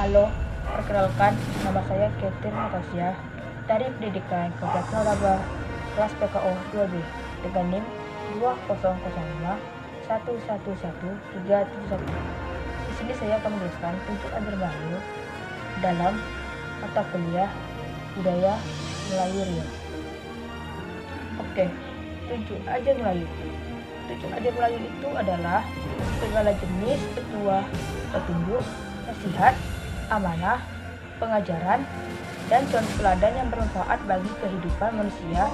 Halo, perkenalkan, nama saya Catherine Natasha dari Pendidikan Kegiatan Laba kelas PKO 2B dengan NIM 20051111371. Di sini saya akan menuliskan tunjuk ajar Melayu dalam mata kuliah Budaya Melayu Riau. Oke, tunjuk ajar Melayu. Tunjuk ajar Melayu itu adalah segala jenis petua, petunjuk, nasihat, amanah, pengajaran, dan contoh teladan yang bermanfaat bagi kehidupan manusia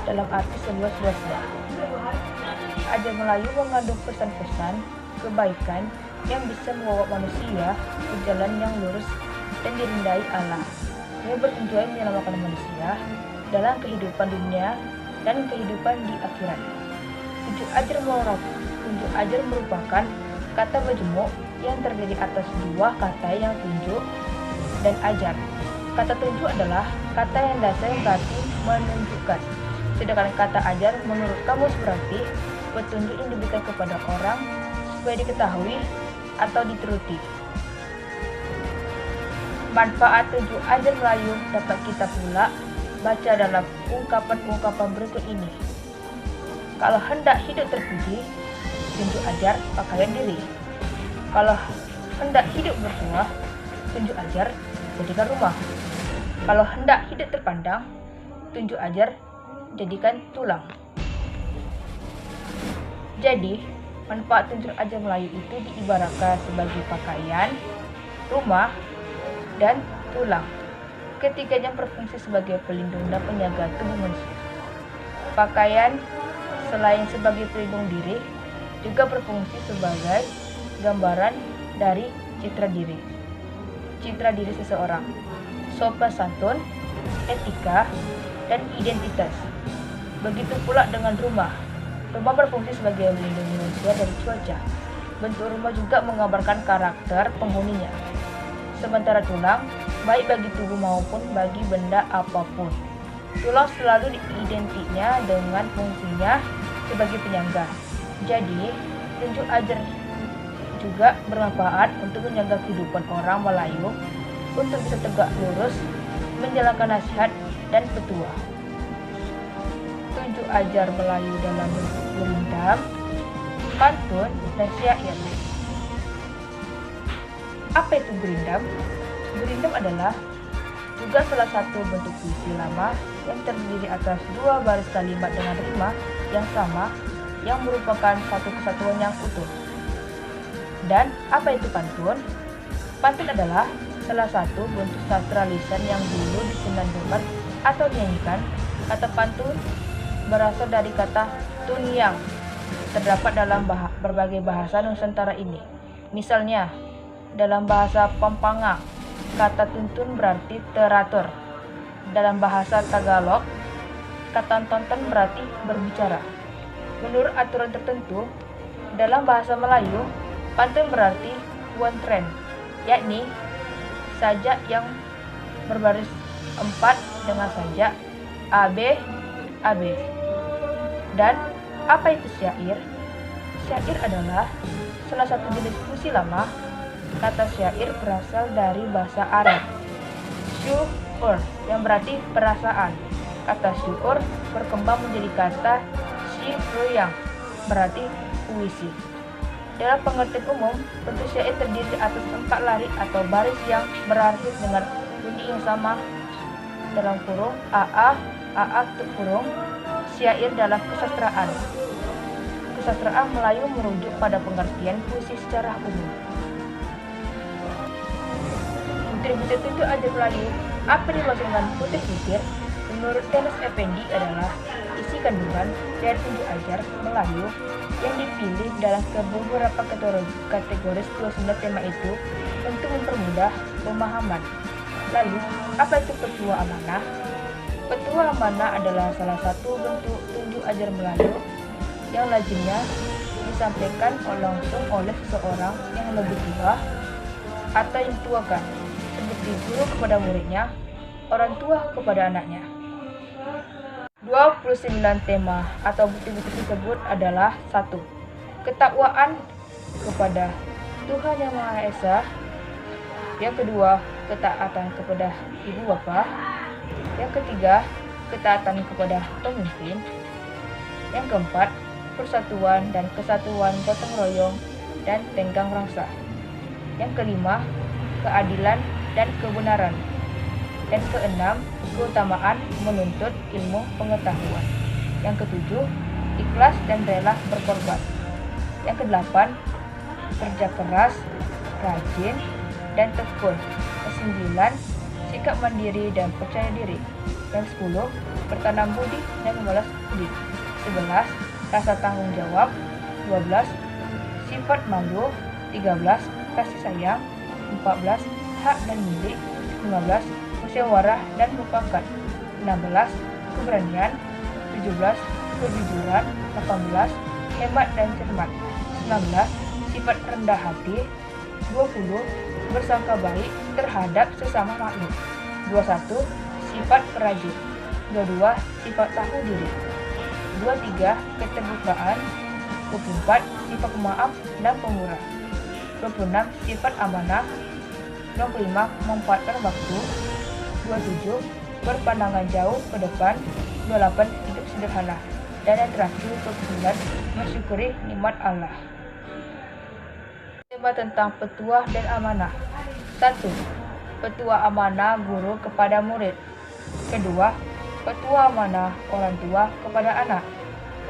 dalam arti seluas-luasnya. Ajar Melayu mengandung pesan-pesan kebaikan yang bisa membawa manusia ke jalan yang lurus dan dirindai Allah, yang bertujuan menyelamatkan manusia dalam kehidupan dunia dan kehidupan di akhirat. Tunjuk ajar merupakan kata majmuk yang terdiri atas dua kata yang tunjuk dan ajar. Kata tunjuk adalah kata yang dasar yang berarti menunjukkan, sedangkan kata ajar menurut kamus berarti petunjuk yang diberikan kepada orang supaya diketahui atau dituruti. Manfaat tunjuk ajar Melayu dapat kita pula baca dalam ungkapan-ungkapan berikut ini. Kalau hendak hidup terpuji, tunjuk ajar pakaian diri. Kalau hendak hidup bertuah, tunjuk ajar jadikan rumah. Kalau hendak hidup terpandang, tunjuk ajar jadikan tulang. Jadi, manfaat tunjuk ajar Melayu itu diibaratkan sebagai pakaian, rumah, dan tulang. Ketiganya berfungsi sebagai pelindung dan penjaga tubuh manusia. Pakaian selain sebagai pelindung diri, juga berfungsi sebagai gambaran dari citra diri seseorang, sopan santun, etika, dan identitas. Begitu pula dengan rumah. Rumah berfungsi sebagai melindungi manusia dari cuaca. Bentuk rumah juga menggambarkan karakter penghuninya. Sementara tulang, baik bagi tubuh maupun bagi benda apapun. Tulang selalu identiknya dengan fungsinya sebagai penyangga. Jadi, tunjuk ajar juga bermanfaat untuk menjaga kehidupan orang Melayu untuk bisa tegak lurus, menjalankan nasihat dan petua. Tunjuk ajar Melayu dalam bentuk gurindam, pantun, dan syair. Apa itu gurindam? Gurindam adalah juga salah satu bentuk puisi lama yang terdiri atas dua baris kalimat dengan rima yang sama yang merupakan satu kesatuan yang utuh. Dan apa itu pantun? Pantun adalah salah satu bentuk sastra lisan yang dulu disenandungkan atau dinyanyikan. Kata pantun berasal dari kata tuniang, terdapat dalam berbagai bahasa Nusantara ini. Misalnya, dalam bahasa Pampanga, kata tuntun berarti teratur. Dalam bahasa Tagalog, kata tonton berarti berbicara. Menurut aturan tertentu, dalam bahasa Melayu, pantun berarti one trend, yakni sajak yang berbaris 4 dengan sajak AB, AB. Dan apa itu syair? Syair adalah salah satu jenis puisi lama. Kata syair berasal dari bahasa Arab syu'ur yang berarti perasaan. Kata syu'ur berkembang menjadi kata syi'ru yang berarti puisi. Dalam pengertian umum, bentuk syair terdiri atas 4 lari atau baris yang berakhir dengan bunyi yang sama dalam kurung AA tutup kurung. Syair dalam kesastraan. Kesastraan Melayu merujuk pada pengertian puisi secara umum. Butir-butir tunjuk ajar Melayu, apa dimaksud dengan butir-butir? Menurut Teles Effendi adalah isi kandungan dari tunjuk ajar Melayu yang dipilih dalam beberapa kategori 29 tema itu untuk mempermudah pemahaman. Lalu, apa itu petua amanah? Petua amanah adalah salah satu bentuk tunjuk ajar Melayu yang lazimnya disampaikan langsung oleh seseorang yang lebih tua atau yang dituakan, seperti guru kepada muridnya, orang tua kepada anaknya. 29 tema atau bukti-bukti tersebut adalah 1. Ketakwaan kepada Tuhan Yang Maha Esa. Yang kedua, ketaatan kepada ibu bapa. Yang ketiga, ketaatan kepada pemimpin. Yang keempat, persatuan dan kesatuan gotong royong dan tenggang rasa. Yang kelima, keadilan dan kebenaran. Dan keenam, keutamaan menuntut ilmu pengetahuan. Yang ketujuh, ikhlas dan rela berkorban. Yang kedelapan, kerja keras, rajin, dan tekun. Kesembilan, sikap mandiri dan percaya diri. Yang 10, bertanam budi dan membalas budi. 11, rasa tanggung jawab. 12, sifat malu. 13, kasih sayang. 14, hak dan milik. 15, musyawarah dan mufakat. 16, keberanian. 17, kejujuran. 18, hemat dan cermat. 19, sifat rendah hati. 20, bersangka baik terhadap sesama makhluk. 21, sifat perajin. 22, sifat tahu diri. 23, keterbukaan. 24, sifat pemaaf dan pemurah. 26, sifat amanah. 25, memanfaatkan waktu. 27, berpandangan jauh ke depan. 28, hidup sederhana. Dan yang terakhir, 29, mensyukuri nikmat Allah. Tema tentang petuah dan amanah. 1. Petuah amanah guru kepada murid. Kedua, petuah amanah orang tua kepada anak.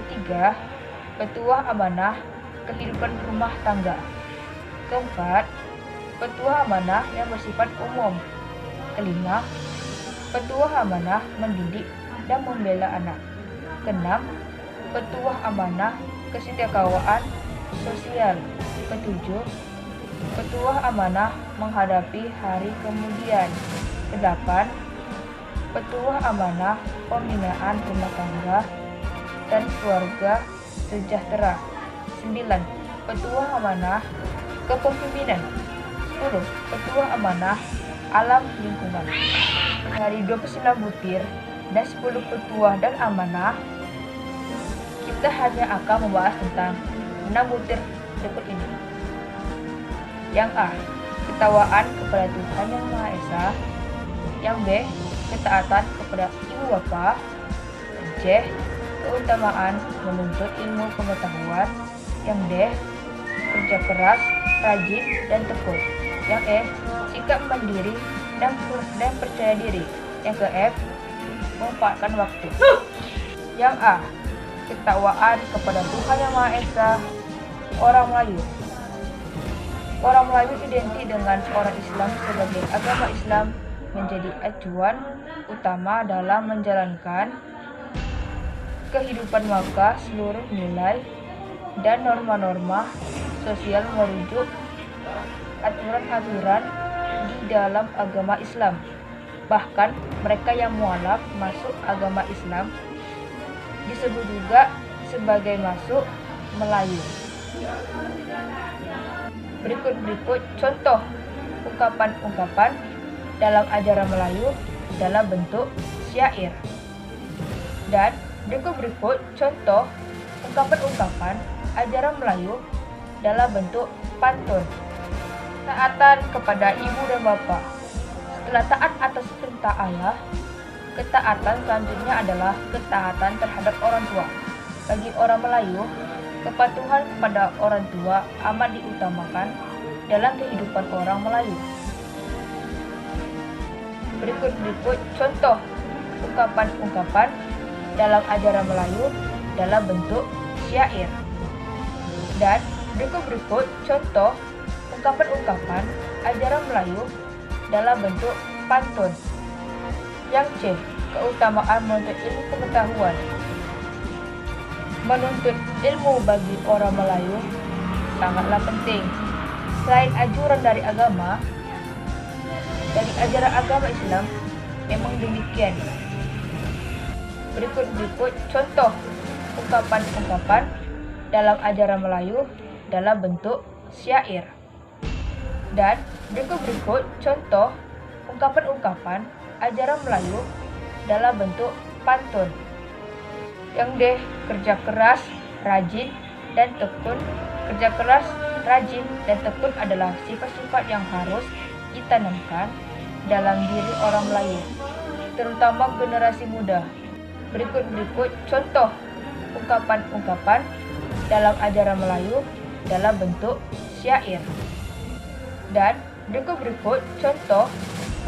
Ketiga, petuah amanah kehidupan rumah tangga. Keempat, petuah amanah yang bersifat umum. Kelima, petuah amanah mendidik dan membela anak. Keenam, petuah amanah kesetiakawanan sosial. Ketujuh, petuah amanah menghadapi hari kemudian. Kedelapan, petuah amanah pembinaan rumah tangga dan keluarga sejahtera. 9. Petuah amanah kepemimpinan. 10. Petuah amanah alam lingkungan. Dari 29 butir dan 10 petuah dan amanah, kita hanya akan membahas tentang 6 butir berikut ini. Yang A, ketakwaan kepada Tuhan Yang Maha Esa. Yang B, ketaatan kepada ibu bapa. C, keutamaan menuntut ilmu pengetahuan. Yang D, kerja keras, rajin, dan tekun. Yang E, sikap mandiri dan percaya diri. Yang ke F, memanfaatkan waktu. Yang A, ketakwaan kepada Tuhan Yang Maha Esa. Orang Melayu. Orang Melayu identik dengan orang Islam sebagai agama Islam menjadi acuan utama dalam menjalankan kehidupan, maka seluruh nilai dan norma-norma sosial merujuk aturan-aturan di dalam agama Islam. Bahkan mereka yang mualaf masuk agama Islam disebut juga sebagai masuk Melayu. Berikut contoh ungkapan-ungkapan dalam ajaran Melayu dalam bentuk syair. Dan berikut contoh ungkapan-ungkapan ajaran Melayu dalam bentuk pantun. Taatan kepada ibu dan bapa. Setelah taat atas perintah Allah, ketaatan selanjutnya adalah ketaatan terhadap orang tua. Bagi orang Melayu, kepatuhan kepada orang tua amat diutamakan dalam kehidupan orang Melayu. Berikut contoh ungkapan-ungkapan dalam ajaran Melayu dalam bentuk syair. Dan berikut contoh ungkapan-ungkapan ajaran Melayu dalam bentuk pantun. Yang C, keutamaan menuntut ilmu pengetahuan. Menuntut ilmu bagi orang Melayu sangatlah penting. Selain anjuran dari agama, dari ajaran agama Islam memang demikian. Berikut contoh ungkapan-ungkapan dalam ajaran Melayu dalam bentuk syair. Dan berikut contoh ungkapan-ungkapan ajaran Melayu dalam bentuk pantun. Yang D, kerja keras, rajin, dan tekun. Kerja keras, rajin, dan tekun adalah sifat-sifat yang harus ditanamkan dalam diri orang Melayu, terutama generasi muda. Berikut contoh ungkapan-ungkapan dalam ajaran Melayu dalam bentuk syair. Dan berikut contoh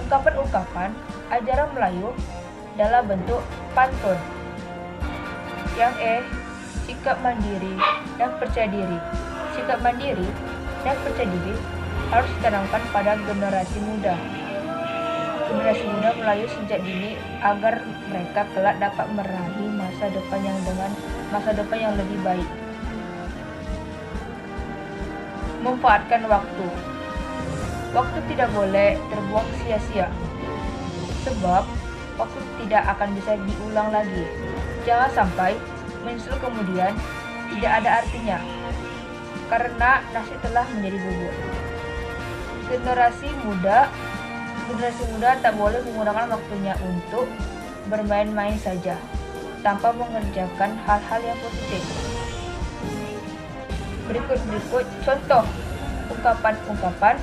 ungkapan-ungkapan ajaran Melayu dalam bentuk pantun. Yang sikap mandiri dan percaya diri. Sikap mandiri dan percaya diri harus ditanamkan pada generasi muda. Generasi muda Melayu sejak dini agar mereka kelak dapat meraih masa depan yang lebih baik. Memanfaatkan waktu. Waktu tidak boleh terbuang sia-sia, sebab waktu tidak akan bisa diulang lagi. Jangan sampai menyusul kemudian tidak ada artinya, karena nasi telah menjadi bubur. Generasi muda tak boleh menggunakan waktunya untuk bermain-main saja, tanpa mengerjakan hal-hal yang positif. Berikut contoh ungkapan-ungkapan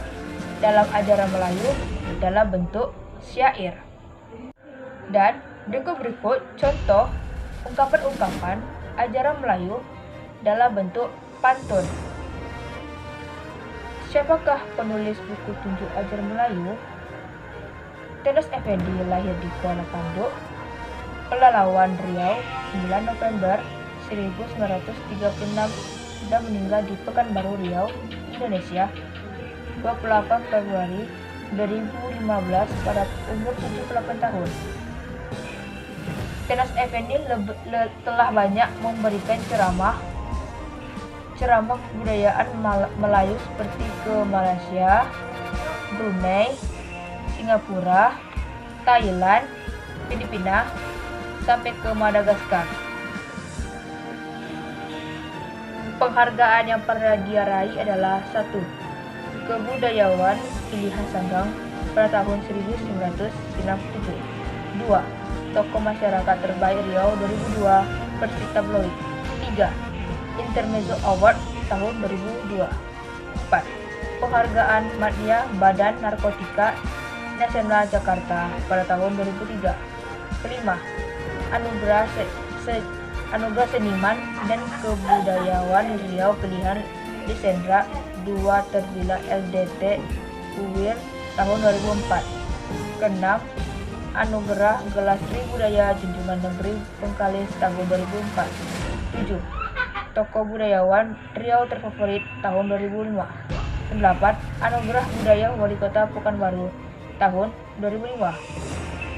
dalam ajaran Melayu dalam bentuk syair. Dan berikut contoh ungkapan-ungkapan ajaran Melayu dalam bentuk pantun. Siapakah penulis buku tunjuk ajaran Melayu? Tenas Effendi lahir di Kuala Tanduk, Pelalawan Riau, 9 November 1936 dan meninggal di Pekanbaru Riau, Indonesia, 28 Februari 2015 pada umur 78 tahun. Tenas Effendi telah banyak memberikan ceramah kebudayaan Melayu seperti ke Malaysia, Brunei, Singapura, Thailand, Filipina, sampai ke Madagaskar. Penghargaan yang pernah dia raih adalah 1. Kebudayawan Pilihan Sanggang pada tahun 1997. 2. Tokoh Masyarakat Terbaik Riau 2002 versi tabloid. 3. Intermezzo Award tahun 2002. 4. Penghargaan Madya Badan Narkotika Nasional Jakarta pada tahun 2003. 5. Anugerah Seniman dan Kebudayawan Riau Pilihan Lisendra 2 terbilang LDT UIR tahun 2004. 6. Anugerah Gelar Sri Budaya Junjungan Negeri Bengkalis tahun 2004. 7. Tokoh Budayawan Riau Terfavorit tahun 2005. 8. Anugerah Budaya Wali Kota Pekanbaru tahun 2005.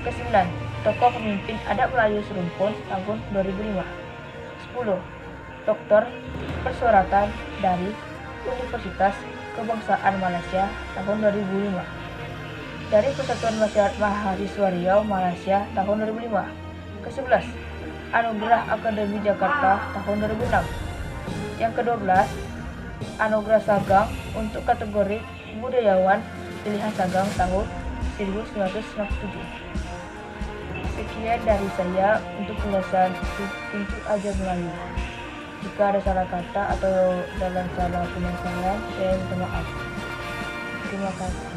9. Tokoh Pemimpin Adat Melayu Serumpun tahun 2005. 10. Doktor Persuratan dari Universitas Kebangsaan Malaysia tahun 2005. Dari Persatuan Mahasiswa Riau Malaysia tahun 2005. 11. Anugerah Akademi Jakarta tahun 2006. Yang ke-12, Anugerah Sagang untuk kategori Budayawan Pilihan Sagang tahun 1997. Sekian dari saya untuk penjelasan tunjuk ajaran Melayu. Jika ada salah kata atau dalam salah penyampaian, saya minta maaf. Terima kasih.